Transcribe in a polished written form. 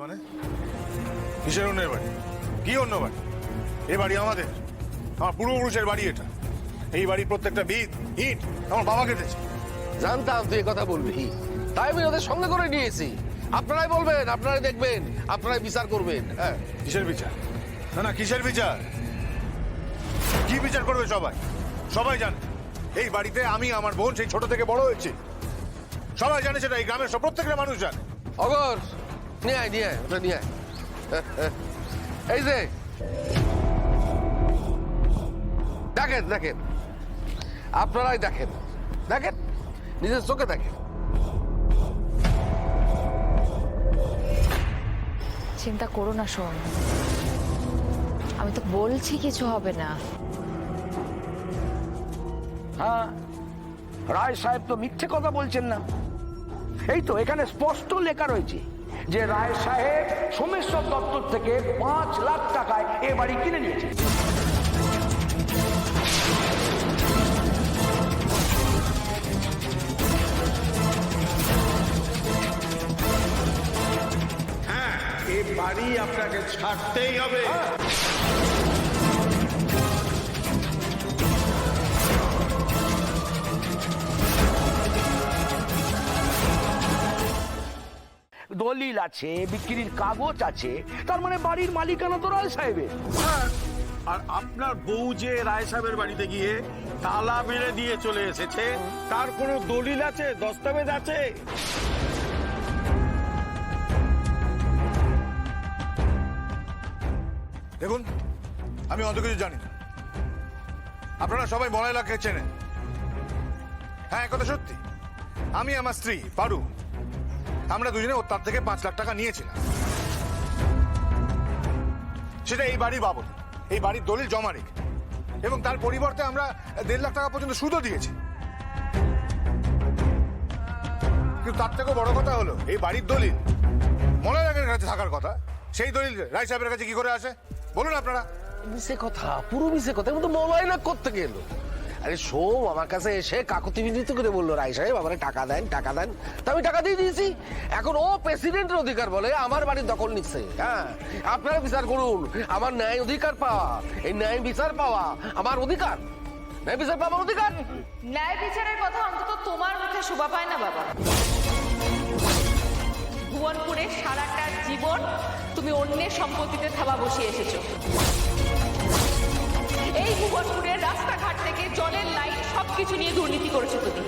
মানে কিসের অন্যের বাড়ি? কি অন্য বাড়ি? এ বাড়ি আমাদের, আমার পূর্বপুরুষের বাড়ি এটা। এই বাড়ির প্রত্যেকটা ভিত ইট আমার বাবা কেটেছে। জানতাম তুই এই কথা বলবি, তাই আমি ওদের সঙ্গে করে নিয়েছি। আপনারাই বলবেন, আপনারাই দেখবেন, আপনারাই বিচার করবেন। হ্যাঁ, কিসের বিচার? না না, কিসের বিচার? কি বিচার করবে সবাই? সবাই জানে এই বাড়িতে আমি আমার বোন সেই ছোট থেকে বড় হয়েছি। সবাই জানে সেটা, এই গ্রামের সব প্রত্যেকটা মানুষ জানে। অগর নিয়ে আয়, নিয়ে আয়, ওটা নিয়ে আয়। এই যে দেখেন, দেখেন, আপনারাই দেখেন, দেখেন, নিজের চোখে দেখেন। চিন্তা করো না শোন, আমি তো বলছি কিছু হবে না। হ্যাঁ, রায় সাহেব তো মিথ্যে কথা বলছেন না। এই তো এখানে স্পষ্ট লেখা রয়েছে যে রায় সাহেব সোমেশ্বর দত্ত থেকে 5 লাখ টাকায় এ বাড়ি কিনে নিয়েছে। হ্যাঁ, এই বাড়ি আপনাকে ছাড়তেই হবে। দলিল আছে, বিক্রির কাগজ আছে, তার মানে বাড়ির মালিকানা তো রায় সাহেবের। হ্যাঁ, আর আপনার বউ যে রায় সাহেবের বাড়িতে গিয়ে তালা মেরে দিয়ে চলে এসেছে, তার কোনো দলিল আছে, দস্তাবেজ আছে? দেখুন, আমি অত কিছু জানি না। আপনারা সবাই মলাইলাকে চেনেন। হ্যাঁ, কথা সত্যি, আমি আমার স্ত্রী পারু, আমরা দুজনে ওর তার থেকে 5 লাখ টাকা নিয়েছিলাম। সেটা এই বাড়ির বাবদ, এই বাড়ির দলিল জমা রেখে, এবং তার পরিবর্তে আমরা 1.5 লাখ টাকা পর্যন্ত সুদও দিয়েছি। কিন্তু তার থেকেও বড় কথা হলো, এই বাড়ির দলিল মলাইলাকের কাছে থাকার কথা, সেই দলিল রায় সাহেবের কাছে কি করে আসে বলুন আপনারা? মিশে কথা, পুরো মিশে কথা, কিন্তু মোবাইল না করতে গেল। আরে সব আমার কাছে এসে কাকুতি মিনতি করে বললো, রায় সাহেব আমার টাকা দেন, টাকা দেন। তা আমি টাকা দিয়ে দিয়েছি। এখন ও প্রেসিডেন্টের অধিকার বলে আমার বাড়ির দখল নিচ্ছে। হ্যাঁ, আপনারা বিচার করুন, আমার ন্যায় অধিকার পাওয়া, এই ন্যায় বিচার পাওয়া আমার অধিকার, ন্যায় বিচার পাওয়া আমার অধিকার। ন্যায় বিচারের কথা অন্তত তোমার মুখে শোভা পায় না বাবা। ভুবনপুরে সারাটা জীবন তুমি অন্যের সম্পত্তিতে থাবা বসিয়ে এসেছো। এই ভুবনপুরের রাস্তাঘাট থেকে জলের লাইন সবকিছু নিয়ে দুর্নীতি করেছো তুমি।